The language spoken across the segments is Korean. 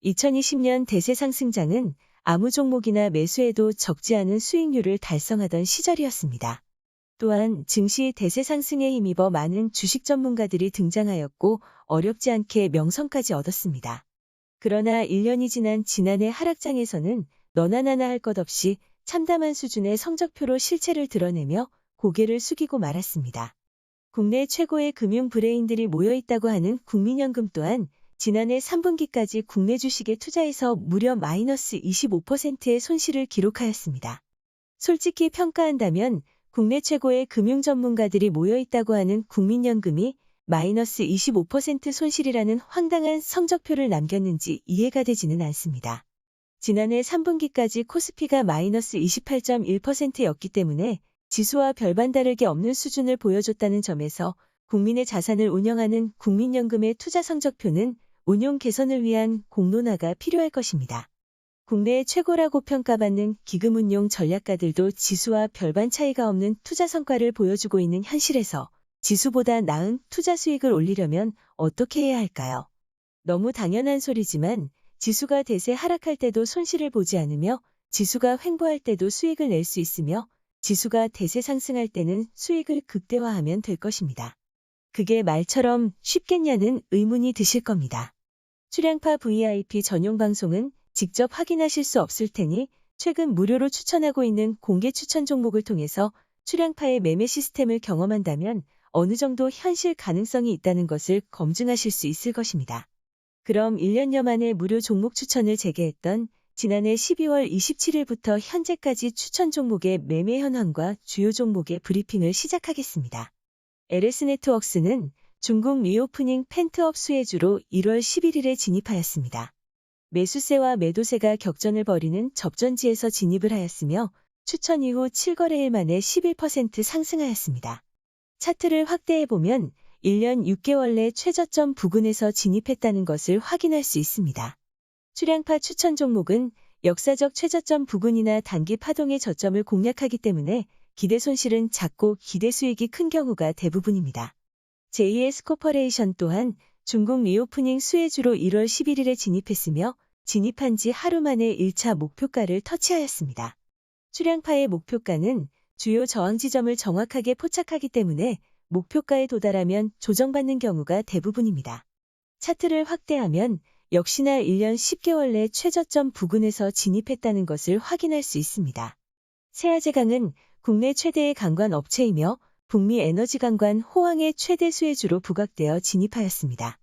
2020년 대세 상승장은 아무 종목이나 매수해도 적지 않은 수익률을 달성하던 시절이었습니다. 또한 증시 대세 상승에 힘입어 많은 주식 전문가들이 등장하였고 어렵지 않게 명성까지 얻었습니다. 그러나 1년이 지난 지난해 하락장에서는 너나 나나 할 것 없이 참담한 수준의 성적표로 실체를 드러내며 고개를 숙이고 말았습니다. 국내 최고의 금융 브레인들이 모여있다고 하는 국민연금 또한 지난해 3분기까지 국내 주식에 투자해서 무려 마이너스 25%의 손실을 기록하였습니다. 솔직히 평가한다면 국내 최고의 금융 전문가들이 모여있다고 하는 국민연금이 마이너스 25% 손실이라는 황당한 성적표를 남겼는지 이해가 되지는 않습니다. 지난해 3분기까지 코스피가 마이너스 28.1%였기 때문에 지수와 별반 다를 게 없는 수준을 보여줬다는 점에서 국민의 자산을 운영하는 국민연금의 투자 성적표는 운용 개선을 위한 공론화가 필요할 것입니다. 국내의 최고라고 평가받는 기금운용 전략가들도 지수와 별반 차이가 없는 투자 성과를 보여주고 있는 현실에서 지수보다 나은 투자 수익을 올리려면 어떻게 해야 할까요? 너무 당연한 소리지만 지수가 대세 하락할 때도 손실을 보지 않으며 지수가 횡보할 때도 수익을 낼 수 있으며 지수가 대세 상승할 때는 수익을 극대화하면 될 것입니다. 그게 말처럼 쉽겠냐는 의문이 드실 겁니다. 출양파 VIP 전용 방송은 직접 확인하실 수 없을 테니 최근 무료로 추천하고 있는 공개 추천 종목을 통해서 출양파의 매매 시스템을 경험한다면 어느 정도 현실 가능성이 있다는 것을 검증하실 수 있을 것입니다. 그럼 1년여 만에 무료 종목 추천을 재개했던 지난해 12월 27일부터 현재까지 추천 종목의 매매 현황과 주요 종목의 브리핑을 시작하겠습니다. LS네트웍스는 중국 리오프닝 펜트업 수혜주로 1월 11일에 진입하였습니다. 매수세와 매도세가 격전을 벌이는 접전지에서 진입을 하였으며 추천 이후 7거래일 만에 11% 상승하였습니다. 차트를 확대해보면 1년 6개월 내 최저점 부근에서 진입했다는 것을 확인할 수 있습니다. 출양파 추천 종목은 역사적 최저점 부근이나 단기 파동의 저점을 공략하기 때문에 기대 손실은 작고 기대 수익이 큰 경우가 대부분입니다. JS 코퍼레이션 또한 중국 리오프닝 수혜주로 1월 11일에 진입했으며 진입한 지 하루 만에 1차 목표가를 터치하였습니다. 출양파의 목표가는 주요 저항 지점을 정확하게 포착하기 때문에 목표가에 도달하면 조정받는 경우가 대부분입니다. 차트를 확대하면 역시나 1년 10개월 내 최저점 부근에서 진입했다는 것을 확인할 수 있습니다. 세아제강은 국내 최대의 강관 업체이며 북미 에너지 강관 호황의 최대 수혜주로 부각되어 진입하였습니다.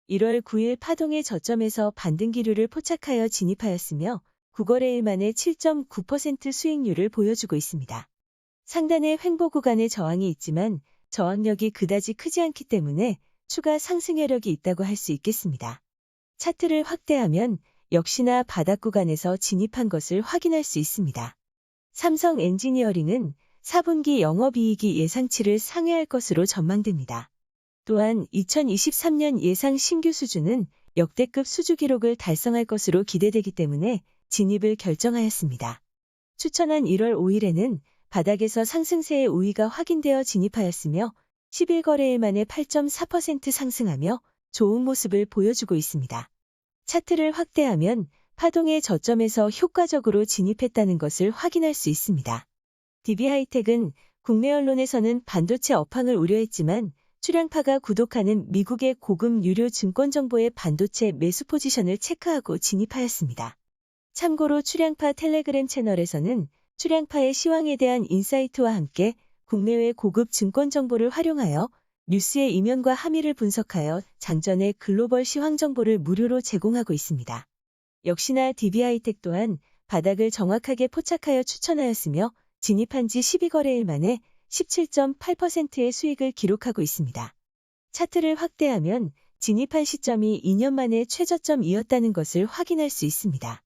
1월 9일 파동의 저점에서 반등기류를 포착하여 진입하였으며 9거래일 만에 7.9% 수익률을 보여주고 있습니다. 상단의 횡보 구간에 저항이 있지만 저항력이 그다지 크지 않기 때문에 추가 상승 여력이 있다고 할 수 있겠습니다. 차트를 확대하면 역시나 바닥 구간에서 진입한 것을 확인할 수 있습니다. 삼성 엔지니어링은 4분기 영업이익이 예상치를 상회할 것으로 전망됩니다. 또한 2023년 예상 신규 수주는 역대급 수주 기록을 달성할 것으로 기대되기 때문에 진입을 결정하였습니다. 추천한 1월 5일에는 바닥에서 상승세의 우위가 확인되어 진입하였으며 11거래일 만에 8.4% 상승하며 좋은 모습을 보여주고 있습니다. 차트를 확대하면 파동의 저점에서 효과적으로 진입했다는 것을 확인할 수 있습니다. DB하이텍은 국내 언론에서는 반도체 업황을 우려했지만 출양파가 구독하는 미국의 고급 유료 증권 정보의 반도체 매수 포지션을 체크하고 진입하였습니다. 참고로 출양파 텔레그램 채널에서는 출양파의 시황에 대한 인사이트와 함께 국내외 고급 증권 정보를 활용하여 뉴스의 이면과 함의를 분석하여 장전의 글로벌 시황 정보를 무료로 제공하고 있습니다. 역시나 DB하이텍 또한 바닥을 정확하게 포착하여 추천하였으며 진입한 지 12거래일 만에 17.8%의 수익을 기록하고 있습니다. 차트를 확대하면 진입한 시점이 2년 만에 최저점이었다는 것을 확인할 수 있습니다.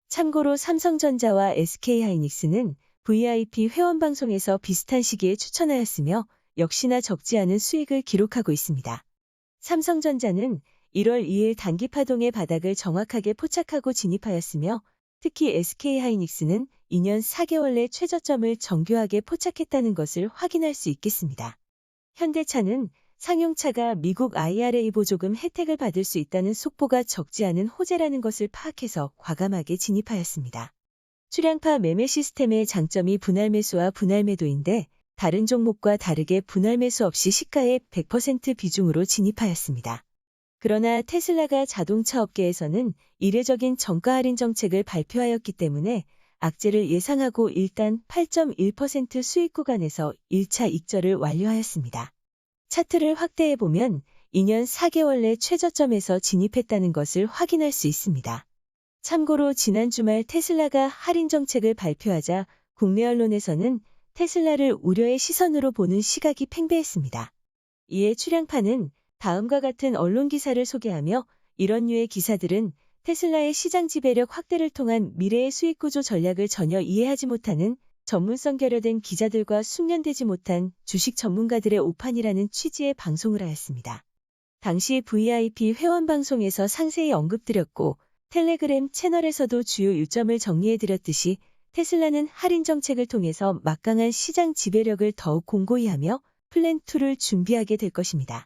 참고로 삼성전자와 SK하이닉스는 VIP 회원방송에서 비슷한 시기에 추천하였으며 역시나 적지 않은 수익을 기록하고 있습니다. 삼성전자는 1월 2일 단기 파동의 바닥을 정확하게 포착하고 진입하였으며 특히 SK하이닉스는 2년 4개월 내 최저점을 정교하게 포착했다는 것을 확인할 수 있겠습니다. 현대차는 상용차가 미국 IRA 보조금 혜택을 받을 수 있다는 속보가 적지 않은 호재라는 것을 파악해서 과감하게 진입하였습니다. 출향파 매매 시스템의 장점이 분할 매수와 분할 매도인데 다른 종목과 다르게 분할 매수 없이 시가의 100% 비중으로 진입하였습니다. 그러나 테슬라가 자동차 업계에서는 이례적인 정가 할인 정책을 발표하였기 때문에 악재를 예상하고 일단 8.1% 수익 구간에서 1차 익절을 완료하였습니다. 차트를 확대해보면 2년 4개월 내 최저점에서 진입했다는 것을 확인할 수 있습니다. 참고로 지난 주말 테슬라가 할인 정책을 발표하자 국내 언론에서는 테슬라를 우려의 시선으로 보는 시각이 팽배했습니다. 이에 출향파는 다음과 같은 언론 기사를 소개하며 이런 류의 기사들은 테슬라의 시장 지배력 확대를 통한 미래의 수익 구조 전략을 전혀 이해하지 못하는 전문성 결여된 기자들과 숙련되지 못한 주식 전문가들의 오판이라는 취지의 방송을 하였습니다. 당시 VIP 회원 방송에서 상세히 언급드렸고 텔레그램 채널에서도 주요 요점을 정리해드렸듯이 테슬라는 할인 정책을 통해서 막강한 시장 지배력을 더욱 공고히 하며 플랜2를 준비하게 될 것입니다.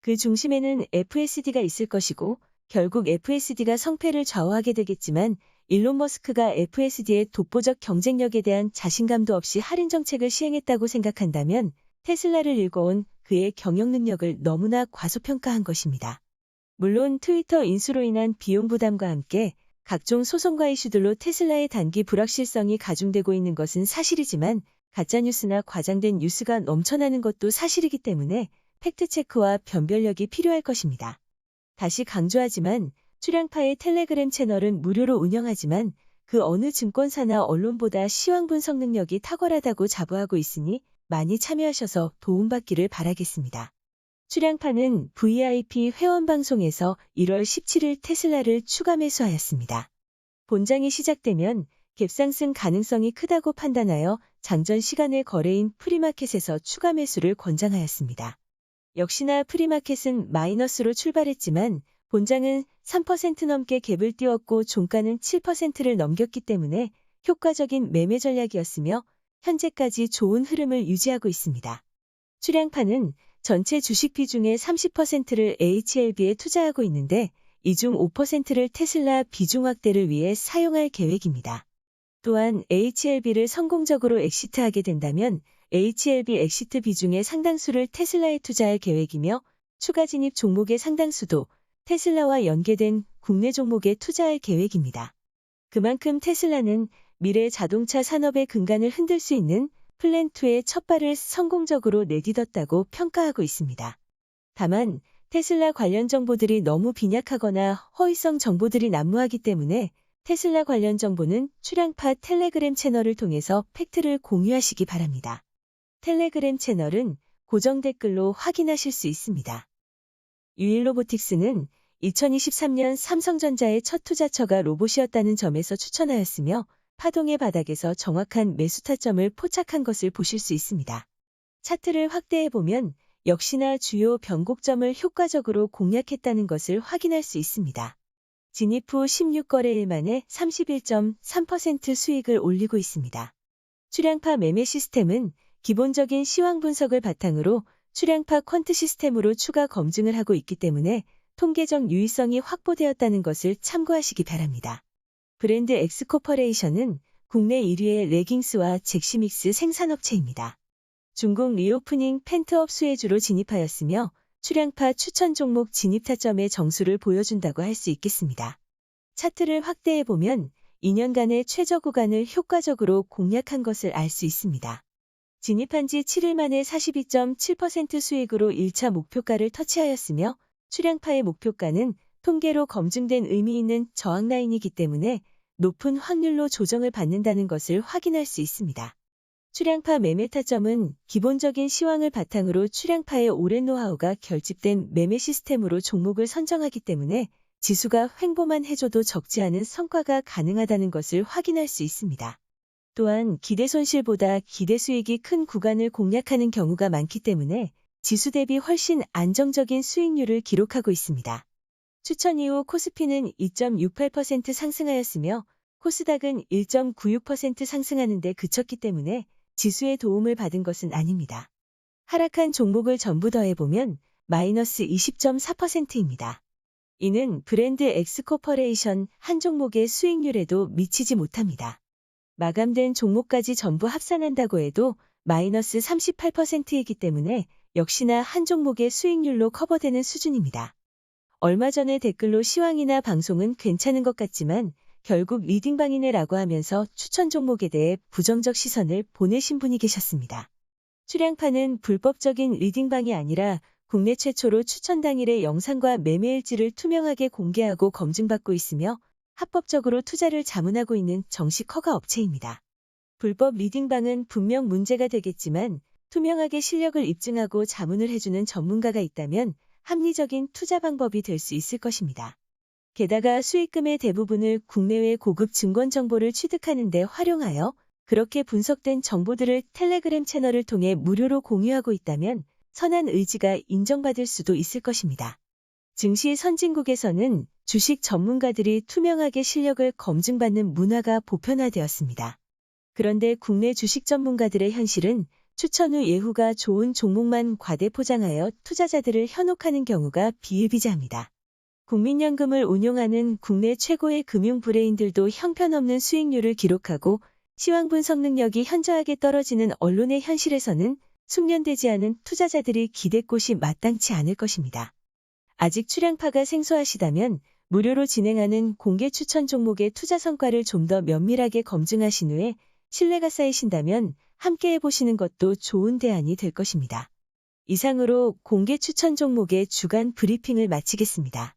그 중심에는 FSD가 있을 것이고 결국 FSD가 성패를 좌우하게 되겠지만 일론 머스크가 FSD의 독보적 경쟁력에 대한 자신감도 없이 할인 정책을 시행했다고 생각한다면 테슬라를 일궈온 그의 경영 능력을 너무나 과소평가한 것입니다. 물론 트위터 인수로 인한 비용 부담과 함께 각종 소송과 이슈들로 테슬라의 단기 불확실성이 가중되고 있는 것은 사실이지만 가짜뉴스나 과장된 뉴스가 넘쳐나는 것도 사실이기 때문에 팩트체크와 변별력이 필요할 것입니다. 다시 강조하지만 출향파의 텔레그램 채널은 무료로 운영하지만 그 어느 증권사나 언론보다 시황 분석 능력이 탁월하다고 자부하고 있으니 많이 참여하셔서 도움받기를 바라겠습니다. 출향파는 VIP 회원 방송에서 1월 17일 테슬라를 추가 매수하였습니다. 본장이 시작되면 갭상승 가능성이 크다고 판단하여 장전 시간의 거래인 프리마켓에서 추가 매수를 권장하였습니다. 역시나 프리마켓은 마이너스로 출발했지만 본장은 3% 넘게 갭을 띄웠고 종가는 7%를 넘겼기 때문에 효과적인 매매 전략이었으며 현재까지 좋은 흐름을 유지하고 있습니다. 출향파는 전체 주식 비중의 30%를 HLB에 투자하고 있는데 이 중 5%를 테슬라 비중 확대를 위해 사용할 계획입니다. 또한 HLB를 성공적으로 엑시트하게 된다면 HLB 엑시트 비중의 상당수를 테슬라에 투자할 계획이며 추가 진입 종목의 상당수도 테슬라와 연계된 국내 종목에 투자할 계획입니다. 그만큼 테슬라는 미래 자동차 산업의 근간을 흔들 수 있는 플랜2의 첫 발을 성공적으로 내딛었다고 평가하고 있습니다. 다만 테슬라 관련 정보들이 너무 빈약하거나 허위성 정보들이 난무하기 때문에 테슬라 관련 정보는 출향파 텔레그램 채널을 통해서 팩트를 공유하시기 바랍니다. 텔레그램 채널은 고정 댓글로 확인하실 수 있습니다. 유일로보틱스는 2023년 삼성전자의 첫 투자처가 로봇이었다는 점에서 추천하였으며 파동의 바닥에서 정확한 매수 타점을 포착한 것을 보실 수 있습니다. 차트를 확대해보면 역시나 주요 변곡점을 효과적으로 공략했다는 것을 확인할 수 있습니다. 진입 후 16거래일 만에 31.3% 수익을 올리고 있습니다. 출향파 매매 시스템은 기본적인 시황 분석을 바탕으로 출향파 퀀트 시스템으로 추가 검증을 하고 있기 때문에 통계적 유의성이 확보되었다는 것을 참고하시기 바랍니다. 브랜드 엑스코퍼레이션은 국내 1위의 레깅스와 잭시믹스 생산업체입니다. 중국 리오프닝 팬트업 수혜주로 진입하였으며 출향파 추천 종목 진입 타점의 정수를 보여준다고 할 수 있겠습니다. 차트를 확대해보면 2년간의 최저 구간을 효과적으로 공략한 것을 알 수 있습니다. 진입한 지 7일 만에 42.7% 수익으로 1차 목표가를 터치하였으며 출향파의 목표가는 통계로 검증된 의미 있는 저항 라인이기 때문에 높은 확률로 조정을 받는다는 것을 확인할 수 있습니다. 출향파 매매 타점은 기본적인 시황을 바탕으로 출향파의 오랜 노하우가 결집된 매매 시스템으로 종목을 선정하기 때문에 지수가 횡보만 해줘도 적지 않은 성과가 가능하다는 것을 확인할 수 있습니다. 또한 기대 손실보다 기대 수익이 큰 구간을 공략하는 경우가 많기 때문에 지수 대비 훨씬 안정적인 수익률을 기록하고 있습니다. 추천 이후 코스피는 2.68% 상승하였으며 코스닥은 1.96% 상승하는 데 그쳤기 때문에 지수의 도움을 받은 것은 아닙니다. 하락한 종목을 전부 더해보면 마이너스 20.4%입니다. 이는 브랜드 엑스코퍼레이션 한 종목의 수익률에도 미치지 못합니다. 마감된 종목까지 전부 합산한다고 해도 마이너스 38%이기 때문에 역시나 한 종목의 수익률로 커버되는 수준입니다. 얼마 전에 댓글로 시황이나 방송은 괜찮은 것 같지만 결국 리딩방이네라고 하면서 추천 종목에 대해 부정적 시선을 보내신 분이 계셨습니다. 출량파는 불법적인 리딩방이 아니라 국내 최초로 추천 당일의 영상과 매매일지를 투명하게 공개하고 검증받고 있으며 합법적으로 투자를 자문하고 있는 정식 허가 업체입니다. 불법 리딩방은 분명 문제가 되겠지만 투명하게 실력을 입증하고 자문을 해주는 전문가가 있다면 합리적인 투자 방법이 될 수 있을 것입니다. 게다가 수익금의 대부분을 국내외 고급 증권 정보를 취득하는 데 활용하여 그렇게 분석된 정보들을 텔레그램 채널을 통해 무료로 공유하고 있다면 선한 의지가 인정받을 수도 있을 것입니다. 증시 선진국에서는 주식 전문가들이 투명하게 실력을 검증받는 문화가 보편화되었습니다. 그런데 국내 주식 전문가들의 현실은 추천 후 예후가 좋은 종목만 과대 포장하여 투자자들을 현혹하는 경우가 비일비재합니다. 국민연금을 운용하는 국내 최고의 금융 브레인들도 형편없는 수익률을 기록하고 시황 분석 능력이 현저하게 떨어지는 언론의 현실에서는 숙련되지 않은 투자자들이 기댈 곳이 마땅치 않을 것입니다. 아직 출량파가 생소하시다면 무료로 진행하는 공개 추천 종목의 투자 성과를 좀 더 면밀하게 검증하신 후에 신뢰가 쌓이신다면 함께 해보시는 것도 좋은 대안이 될 것입니다. 이상으로 공개 추천 종목의 주간 브리핑을 마치겠습니다.